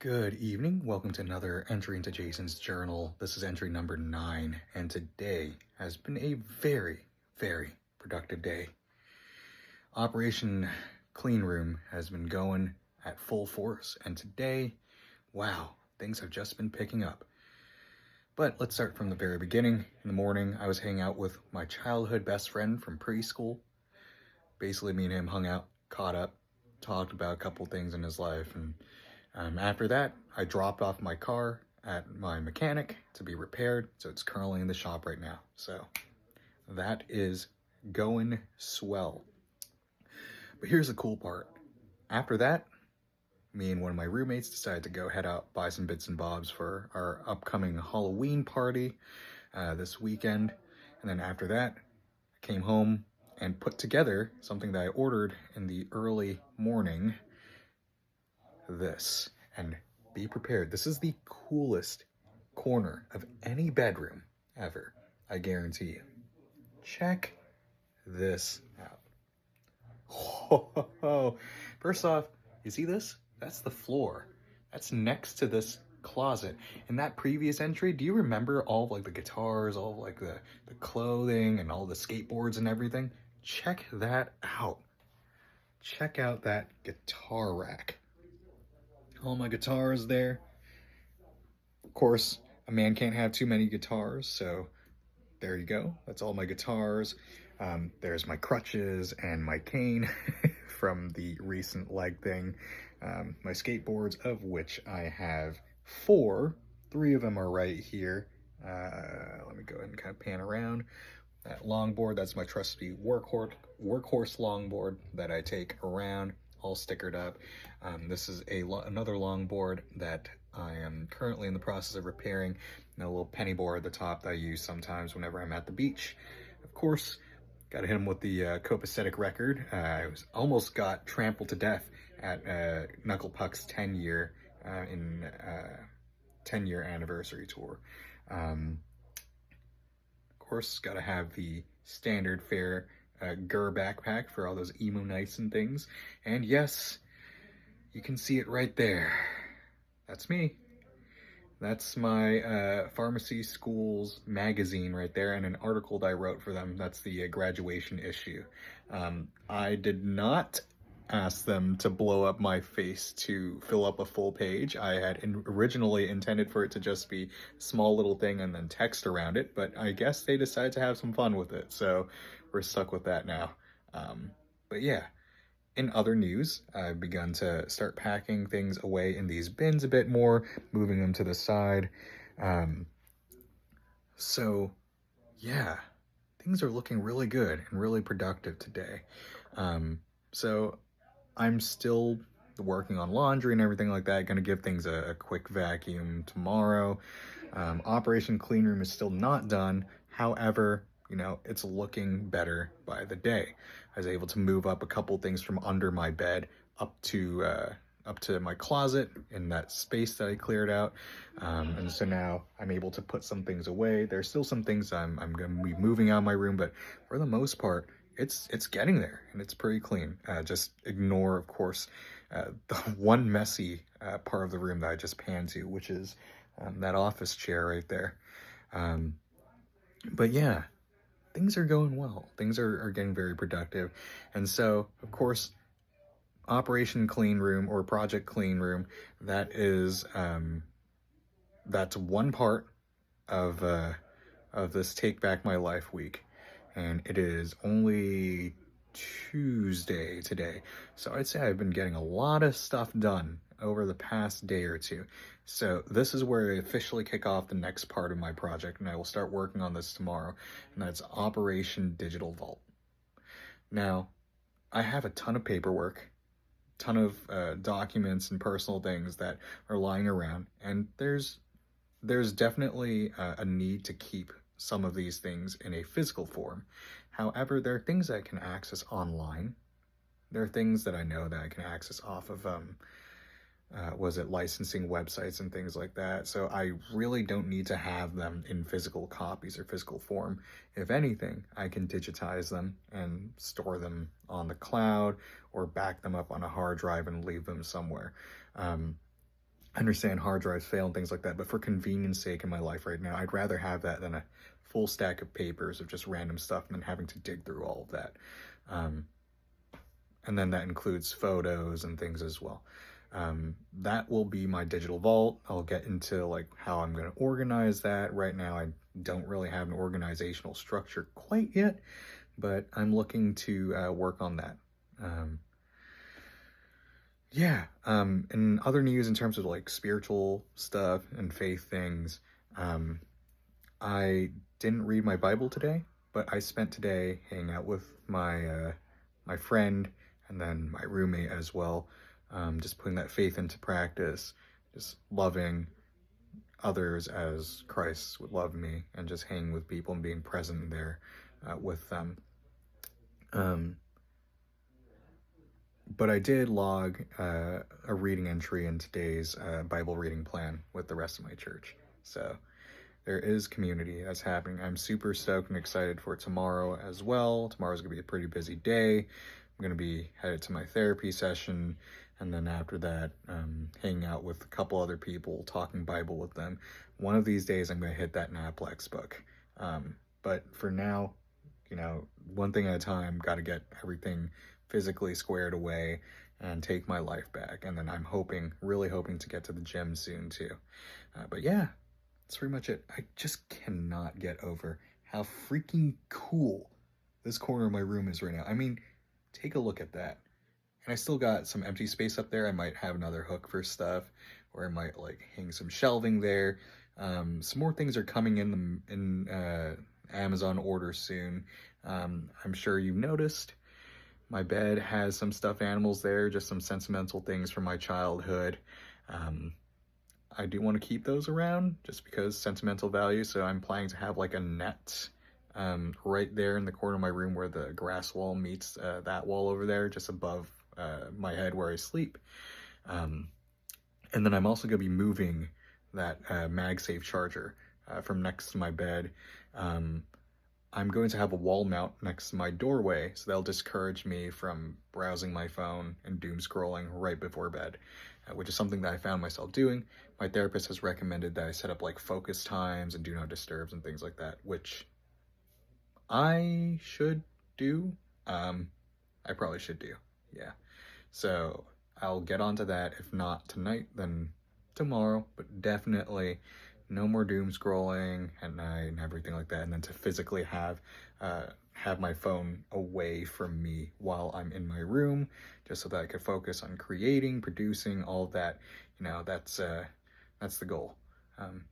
Good evening. Welcome to another entry into Jason's journal. This is entry number 9, and today has been a very, very productive day. Operation Clean Room has been going at full force, and today, wow, things have just been picking up. But let's start from the very beginning. In the morning, I was hanging out with my childhood best friend from preschool. Basically, me and him hung out, caught up, talked about a couple things in his life, and after that, I dropped off my car at my mechanic to be repaired, so it's currently in the shop right now. So that is going swell. But here's the cool part. After that, me and one of my roommates decided to go head out, buy some bits and bobs for our upcoming Halloween party this weekend. And then after that, I came home and put together something that I ordered in the early morning. This. And be prepared. This is the coolest corner of any bedroom ever. I guarantee you. Check this out. Oh, first off, you see this? That's the floor. That's next to this closet. In that previous entry, do you remember all of, like, the guitars, all of, like, the clothing and all the skateboards and everything? Check that out. Check out that guitar rack. All my guitars there. Of course, a man can't have too many guitars, so there you go. That's all my guitars. There's my crutches and my cane from the recent leg thing. My skateboards, of which I have 4. 3 of them are right here. Let me go ahead and kind of pan around. That longboard, that's my trusty workhorse longboard that I take around, all stickered up. This is another longboard that I am currently in the process of repairing, and a little penny board at the top that I use sometimes whenever I'm at the beach. Of course, got to hit him with the copacetic record. I almost got trampled to death at Knuckle Puck's 10-year 10-year anniversary tour. Of course, got to have the standard fare Gur backpack for all those emo nights and things. And yes, you can see it right there. That's me. That's my pharmacy school's magazine right there, and an article that I wrote for them. That's the graduation issue. I did not ask them to blow up my face to fill up a full page. I had originally intended for it to just be a small little thing and then text around it, but I guess they decided to have some fun with it, so we're stuck with that now. But yeah. In other news, I've begun to start packing things away in these bins a bit more, moving them to the side. So, yeah, things are looking really good and really productive today. So I'm still working on laundry and everything like that. Gonna give things a quick vacuum tomorrow. Operation Clean Room is still not done. However, you know, it's looking better by the day. I was able to move up a couple things from under my bed up to my closet in that space that I cleared out. And so now I'm able to put some things away. There's still some things I'm going to be moving out of my room, but for the most part, it's getting there and it's pretty clean. Just ignore, of course, the one messy part of the room that I just panned to, which is that office chair right there. But yeah, things are going well. Things are getting very productive. And so, of course, Operation Clean Room or Project Clean Room, that is, that's one part of this Take Back My Life week. And it is only Tuesday today. So I'd say I've been getting a lot of stuff done over the past day or two. So this is where I officially kick off the next part of my project, and I will start working on this tomorrow, and that's Operation Digital Vault. Now, I have a ton of paperwork, ton of documents and personal things that are lying around, and there's definitely a need to keep some of these things in a physical form. However, there are things that I can access online. There are things that I know that I can access off of licensing websites and things like that. So I really don't need to have them in physical copies or physical form. If anything, I can digitize them and store them on the cloud or back them up on a hard drive and leave them somewhere. I understand hard drives fail and things like that, but for convenience sake in my life right now, I'd rather have that than a full stack of papers of just random stuff and then having to dig through all of that. Um, and then that includes photos and things as well. That will be my digital vault. I'll get into like how I'm going to organize that. Right now, I don't really have an organizational structure quite yet, but I'm looking to work on that. In other news in terms of like spiritual stuff and faith things, I didn't read my Bible today, but I spent today hanging out with my friend and then my roommate as well, just putting that faith into practice, just loving others as Christ would love me, and just hanging with people and being present there with them. But I did log a reading entry in today's Bible reading plan with the rest of my church. So there is community that's happening. I'm super stoked and excited for tomorrow as well. Tomorrow's going to be a pretty busy day. I'm going to be headed to my therapy session, and then after that, hanging out with a couple other people, talking Bible with them. One of these days, I'm going to hit that Naplex book. But for now, one thing at a time, got to get everything physically squared away and take my life back. And then I'm really hoping to get to the gym soon too. But yeah, that's pretty much it. I just cannot get over how freaking cool this corner of my room is right now. I mean, take a look at that. And I still got some empty space up there. I might have another hook for stuff, or I might like hang some shelving there. Some more things are coming in Amazon order soon. I'm sure you've noticed. My bed has some stuffed animals there, just some sentimental things from my childhood. I do want to keep those around just because sentimental value, so I'm planning to have like a net right there in the corner of my room where the grass wall meets that wall over there, just above my head where I sleep. And then I'm also going to be moving that MagSafe charger from next to my bed. I'm going to have a wall mount next to my doorway, so that'll discourage me from browsing my phone and doom scrolling right before bed, which is something that I found myself doing. My therapist has recommended that I set up like focus times and do not disturbs and things like that, which I should do. I probably should do, yeah. So I'll get onto that. If not tonight, then tomorrow, but definitely no more doom scrolling at night and everything like that. And then to physically have my phone away from me while I'm in my room, just so that I could focus on creating, producing, all of that. That's the goal.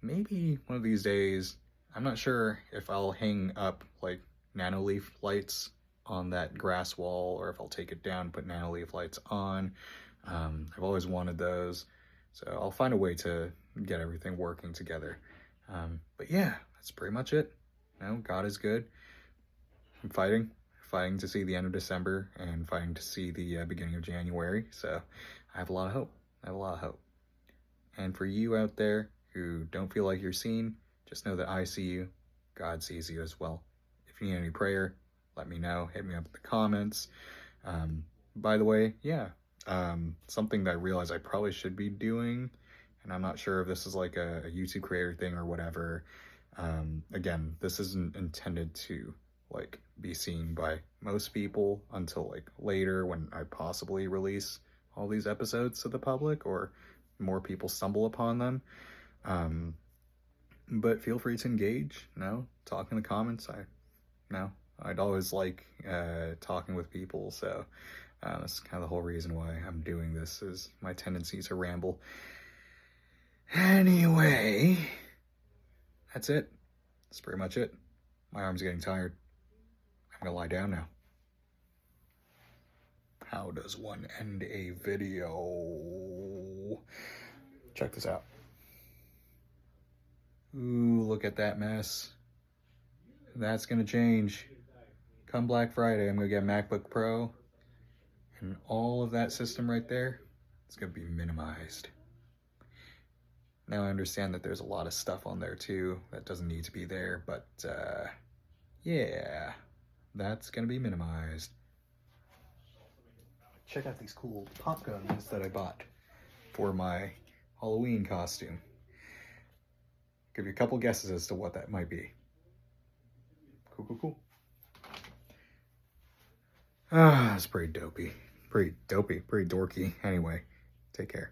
Maybe one of these days, I'm not sure if I'll hang up like Nanoleaf lights on that grass wall, or if I'll take it down, put Nanoleaf lights on. I've always wanted those, so I'll find a way to get everything working together. But yeah, that's pretty much it. God is good. I'm fighting to see the end of December and fighting to see the beginning of January. So I have a lot of hope. And for you out there who don't feel like you're seen, just know that I see you. God sees you as well. If you need any prayer, let me know. Hit me up in the comments. By the way, something that I realized I probably should be doing, and I'm not sure if this is like a YouTube creator thing or whatever. Again, this isn't intended to like be seen by most people until like later when I possibly release all these episodes to the public or more people stumble upon them. But feel free to engage, talk in the comments. I'd always like talking with people, so that's kind of the whole reason why I'm doing this, is my tendency to ramble. Anyway, that's it. That's pretty much it. My arm's getting tired. I'm gonna lie down now. How does one end a video? Check this out. Ooh, look at that mess. That's gonna change. Come Black Friday, I'm gonna get a MacBook Pro, and all of that system right there, it's gonna be minimized. Now I understand that there's a lot of stuff on there too that doesn't need to be there, but yeah, that's gonna be minimized. Check out these cool pop guns that I bought for my Halloween costume. Give you a couple guesses as to what that might be. Cool, cool, cool. Ah, that's pretty dopey. Pretty dopey, pretty dorky. Anyway, take care.